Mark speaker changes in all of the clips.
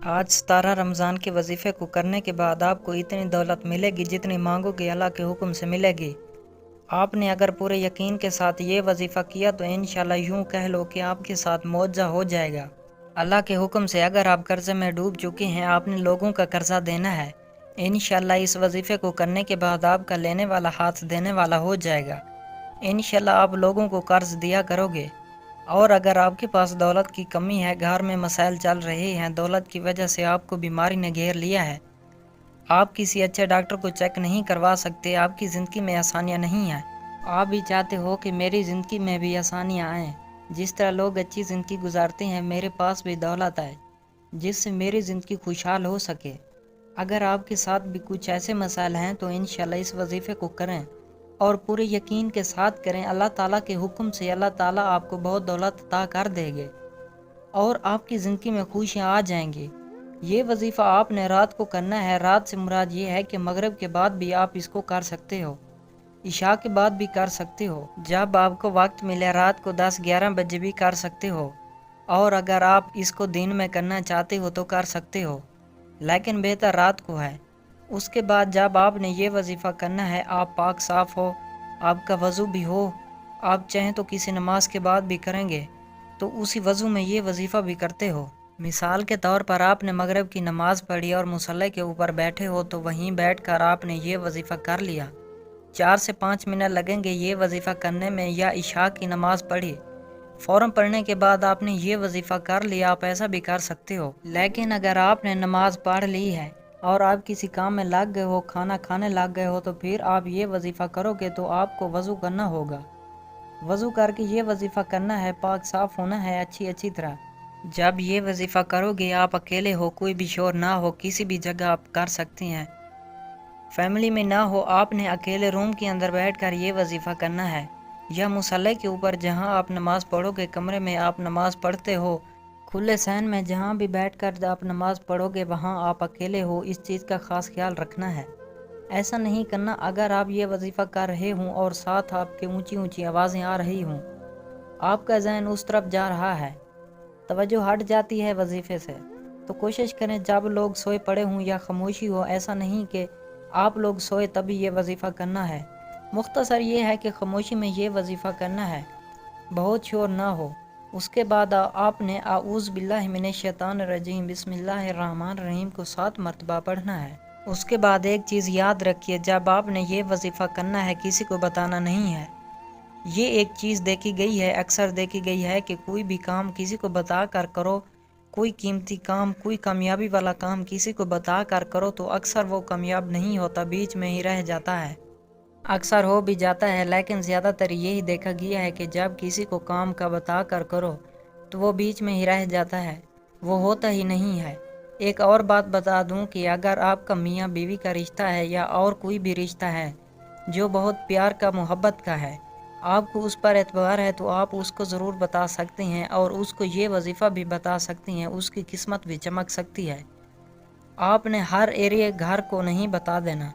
Speaker 1: آج 17 رمضان کے وظیفے کو کرنے کے بعد آپ کو اتنی دولت ملے گی جتنی مانگو گے اللہ کے حکم سے ملے گی۔ آپ نے اگر پورے یقین کے ساتھ یہ وظیفہ کیا تو انشاءاللہ یوں کہہ لو کہ آپ کے ساتھ معجزہ ہو جائے گا۔ اللہ کے حکم سے اگر آپ قرضے میں ڈوب چکے ہیں، آپ نے لوگوں کا قرضہ دینا ہے، انشاءاللہ اس وظیفے کو کرنے کے بعد آپ کا لینے والا ہاتھ دینے والا ہو جائے گا۔ انشاءاللہ آپ لوگوں کو قرض دیا کرو گے۔ اور اگر آپ کے پاس دولت کی کمی ہے، گھر میں مسائل چل رہے ہیں، دولت کی وجہ سے آپ کو بیماری نے گھیر لیا ہے، آپ کسی اچھے ڈاکٹر کو چیک نہیں کروا سکتے، آپ کی زندگی میں آسانیاں نہیں ہیں، آپ بھی چاہتے ہو کہ میری زندگی میں بھی آسانیاں آئیں، جس طرح لوگ اچھی زندگی گزارتے ہیں میرے پاس بھی دولت ہے جس سے میری زندگی خوشحال ہو سکے۔ اگر آپ کے ساتھ بھی کچھ ایسے مسائل ہیں تو انشاءاللہ اس وظیفے کو کریں اور پورے یقین کے ساتھ کریں۔ اللہ تعالیٰ کے حکم سے اللہ تعالیٰ آپ کو بہت دولت عطا کر دے گے اور آپ کی زندگی میں خوشیاں آ جائیں گی۔ یہ وظیفہ آپ نے رات کو کرنا ہے۔ رات سے مراد یہ ہے کہ مغرب کے بعد بھی آپ اس کو کر سکتے ہو، عشاء کے بعد بھی کر سکتے ہو، جب آپ کو وقت ملے رات کو 10-11 بجے بھی کر سکتے ہو، اور اگر آپ اس کو دن میں کرنا چاہتے ہو تو کر سکتے ہو، لیکن بہتر رات کو ہے۔ اس کے بعد جب آپ نے یہ وظیفہ کرنا ہے، آپ پاک صاف ہو، آپ کا وضو بھی ہو، آپ چاہیں تو کسی نماز کے بعد بھی کریں گے تو اسی وضو میں یہ وظیفہ بھی کرتے ہو۔ مثال کے طور پر آپ نے مغرب کی نماز پڑھی اور مصلی کے اوپر بیٹھے ہو تو وہیں بیٹھ کر آپ نے یہ وظیفہ کر لیا۔ 4 سے 5 منٹ لگیں گے یہ وظیفہ کرنے میں، یا عشاء کی نماز پڑھی، فوراً پڑھنے کے بعد آپ نے یہ وظیفہ کر لیا، آپ ایسا بھی کر سکتے ہو۔ لیکن اگر آپ نے نماز پڑھ لی ہے اور آپ کسی کام میں لگ گئے ہو، کھانا کھانے لگ گئے ہو، تو پھر آپ یہ وظیفہ کرو گے تو آپ کو وضو کرنا ہوگا۔ وضو کر کے یہ وظیفہ کرنا ہے، پاک صاف ہونا ہے اچھی طرح۔ جب یہ وظیفہ کرو گے آپ اکیلے ہو، کوئی بھی شور نہ ہو، کسی بھی جگہ آپ کر سکتے ہیں، فیملی میں نہ ہو، آپ نے اکیلے روم کے اندر بیٹھ کر یہ وظیفہ کرنا ہے، یا مصلی کے اوپر جہاں آپ نماز پڑھو گے، کمرے میں آپ نماز پڑھتے ہو، کھلے صحن میں جہاں بھی بیٹھ کر آپ نماز پڑھو گے وہاں آپ اکیلے ہو، اس چیز کا خاص خیال رکھنا ہے۔ ایسا نہیں کرنا اگر آپ یہ وظیفہ کر رہے ہوں اور ساتھ آپ کے اونچی آوازیں آ رہی ہوں، آپ کا ذہن اس طرف جا رہا ہے، توجہ ہٹ جاتی ہے وظیفے سے، تو کوشش کریں جب لوگ سوئے پڑے ہوں یا خاموشی ہو، ایسا نہیں کہ آپ لوگ سوئے تبھی یہ وظیفہ کرنا ہے۔ مختصر یہ ہے کہ خاموشی میں یہ وظیفہ کرنا ہے، بہت شور نہ ہو۔ اس کے بعد آپ نے اعوذ باللہ من الشیطان الرجیم بسم اللہ الرحمن الرحیم کو 7 مرتبہ پڑھنا ہے۔ اس کے بعد ایک چیز یاد رکھیے، جب آپ نے یہ وظیفہ کرنا ہے کسی کو بتانا نہیں ہے۔ یہ ایک چیز دیکھی گئی ہے، اکثر دیکھی گئی ہے کہ کوئی بھی کام کسی کو بتا کر کرو، کوئی قیمتی کام، کوئی کامیابی والا کام کسی کو بتا کر کرو تو اکثر وہ کامیاب نہیں ہوتا، بیچ میں ہی رہ جاتا ہے۔ اکثر ہو بھی جاتا ہے، لیکن زیادہ تر یہی دیکھا گیا ہے کہ جب کسی کو کام کا بتا کر کرو تو وہ بیچ میں ہی رہ جاتا ہے، وہ ہوتا ہی نہیں ہے۔ ایک اور بات بتا دوں کہ اگر آپ کا میاں بیوی کا رشتہ ہے یا اور کوئی بھی رشتہ ہے جو بہت پیار کا، محبت کا ہے، آپ کو اس پر اعتبار ہے تو آپ اس کو ضرور بتا سکتے ہیں اور اس کو یہ وظیفہ بھی بتا سکتے ہیں، اس کی قسمت بھی چمک سکتی ہے۔ آپ نے ہر ایریا گھر کو نہیں بتا دینا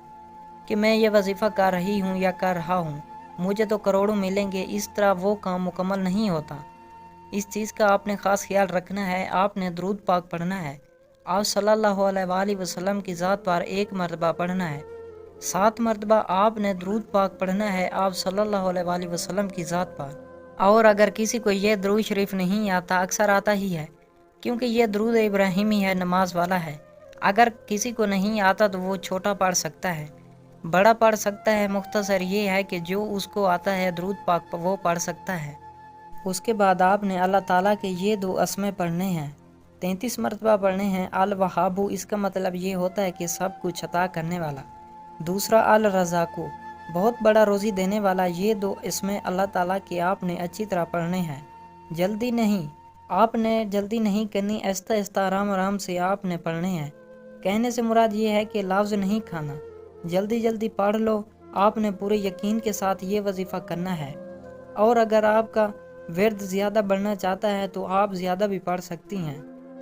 Speaker 1: کہ میں یہ وظیفہ کر رہی ہوں یا کر رہا ہوں، مجھے تو کروڑوں ملیں گے، اس طرح وہ کام مکمل نہیں ہوتا۔ اس چیز کا آپ نے خاص خیال رکھنا ہے۔ آپ نے درود پاک پڑھنا ہے، آپ صلی اللہ علیہ وآلہ وسلم کی ذات پر 1 مرتبہ پڑھنا ہے، 7 مرتبہ آپ نے درود پاک پڑھنا ہے آپ صلی اللہ علیہ وآلہ وسلم کی ذات پر۔ اور اگر کسی کو یہ درود شریف نہیں آتا، اکثر آتا ہی ہے کیونکہ یہ درود ابراہیمی ہے، نماز والا ہے، اگر کسی کو نہیں آتا تو وہ چھوٹا پڑھ سکتا ہے، بڑا پڑھ سکتا ہے۔ مختصر یہ ہے کہ جو اس کو آتا ہے درود پاک وہ پڑھ سکتا ہے۔ اس کے بعد آپ نے اللہ تعالیٰ کے یہ 2 اسماء پڑھنے ہیں، 33 مرتبہ پڑھنے ہیں۔ الوہاب، اس کا مطلب یہ ہوتا ہے کہ سب کچھ عطا کرنے والا۔ دوسرا الرزاق، بہت بڑا روزی دینے والا۔ یہ 2 اسماء اللہ تعالیٰ کے آپ نے اچھی طرح پڑھنے ہیں، جلدی نہیں، آپ نے جلدی نہیں کرنی، آہستہ آہستہ آرام آرام سے آپ نے پڑھنے ہیں۔ کہنے سے مراد یہ ہے کہ لفظ نہیں کھانا، جلدی جلدی پڑھ لو۔ آپ نے پورے یقین کے ساتھ یہ وظیفہ کرنا ہے، اور اگر آپ کا ورد زیادہ بڑھنا چاہتا ہے تو آپ زیادہ بھی پڑھ سکتی ہیں،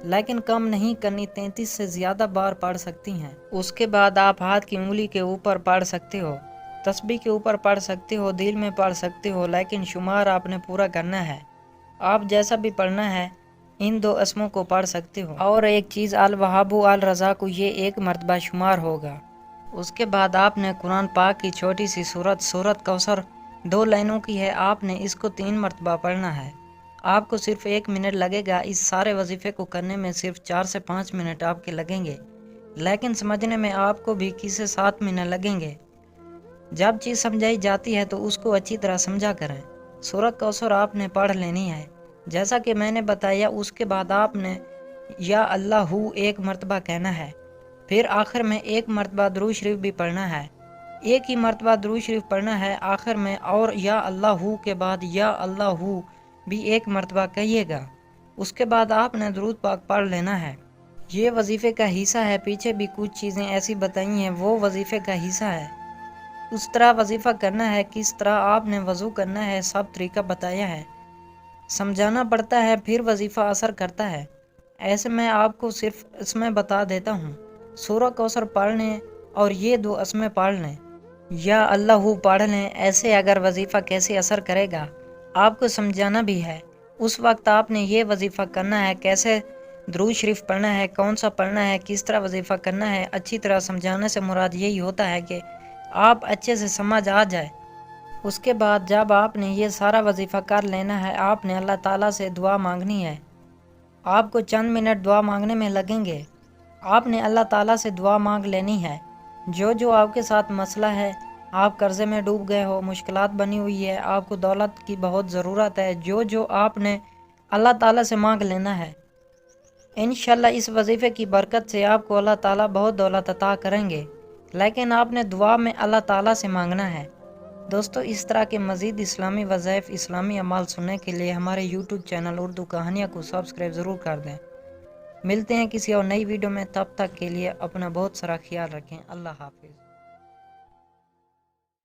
Speaker 1: لیکن کم نہیں کرنی، 33 سے زیادہ بار پڑھ سکتی ہیں۔ اس کے بعد آپ ہاتھ کی انگلی کے اوپر پڑھ سکتے ہو، تسبیح کے اوپر پڑھ سکتے ہو، دل میں پڑھ سکتے ہو، لیکن شمار آپ نے پورا کرنا ہے۔ آپ جیسا بھی پڑھنا ہے ان 2 اسموں کو پڑھ سکتے ہو۔ اور ایک چیز الوہاب الرزاق یہ 1 مرتبہ شمار ہوگا۔ اس کے بعد آپ نے قرآن پاک کی چھوٹی سی سورت کوثر 2 لائنوں کی ہے، آپ نے اس کو 3 مرتبہ پڑھنا ہے۔ آپ کو صرف 1 منٹ لگے گا، اس سارے وظیفے کو کرنے میں صرف 4 سے 5 منٹ آپ کے لگیں گے، لیکن سمجھنے میں آپ کو بھی 6 سے 7 منٹ لگیں گے۔ جب چیز سمجھائی جاتی ہے تو اس کو اچھی طرح سمجھا کریں۔ سورت کوثر آپ نے پڑھ لینی ہے جیسا کہ میں نے بتایا۔ اس کے بعد آپ نے یا اللہ 1 مرتبہ کہنا ہے، پھر آخر میں 1 مرتبہ درود شریف بھی پڑھنا ہے۔ ایک ہی مرتبہ درود شریف پڑھنا ہے آخر میں، اور یا اللہ کے بعد یا اللہ بھی 1 مرتبہ کہیے گا۔ اس کے بعد آپ نے درود پاک پڑھ لینا ہے۔ یہ وظیفے کا حصہ ہے، پیچھے بھی کچھ چیزیں ایسی بتائی ہیں وہ وظیفے کا حصہ ہے۔ اس طرح وظیفہ کرنا ہے، کس طرح آپ نے وضو کرنا ہے، سب طریقہ بتایا ہے، سمجھانا پڑتا ہے، پھر وظیفہ اثر کرتا ہے۔ ایسے میں آپ کو صرف اسمیں بتا دیتا ہوں۔ سورۃ کوثر پڑھ لیں اور یہ 2 اسمیں پڑھ لیں، یا اللہ پڑھ لیں۔ ایسے اگر وظیفہ کیسے اثر کرے گا آپ کو سمجھانا بھی ہے۔ اس وقت آپ نے یہ وظیفہ کرنا ہے، کیسے درود شریف پڑھنا ہے، کون سا پڑھنا ہے، کس طرح وظیفہ کرنا ہے، اچھی طرح سمجھانے سے مراد یہی ہوتا ہے کہ آپ اچھے سے سمجھ آ جائے۔ اس کے بعد جب آپ نے یہ سارا وظیفہ کر لینا ہے، آپ نے اللہ تعالیٰ سے دعا مانگنی ہے۔ آپ کو چند منٹ دعا مانگنے میں لگیں گے۔ آپ نے اللہ تعالیٰ سے دعا مانگ لینی ہے۔ جو آپ کے ساتھ مسئلہ ہے، آپ قرضے میں ڈوب گئے ہو، مشکلات بنی ہوئی ہے، آپ کو دولت کی بہت ضرورت ہے، جو آپ نے اللہ تعالیٰ سے مانگ لینا ہے۔ انشاءاللہ اس وظیفے کی برکت سے آپ کو اللہ تعالیٰ بہت دولت عطا کریں گے، لیکن آپ نے دعا میں اللہ تعالیٰ سے مانگنا ہے۔ دوستو، اس طرح کے مزید اسلامی وظائف، اسلامی اعمال سننے کے لیے ہمارے یوٹیوب چینل اردو کہانیاں کو سبسکرائب ضرور کر دیں۔ ملتے ہیں کسی اور نئی ویڈیو میں، تب تک کے لیے اپنا بہت سارا خیال رکھیں۔ اللہ حافظ۔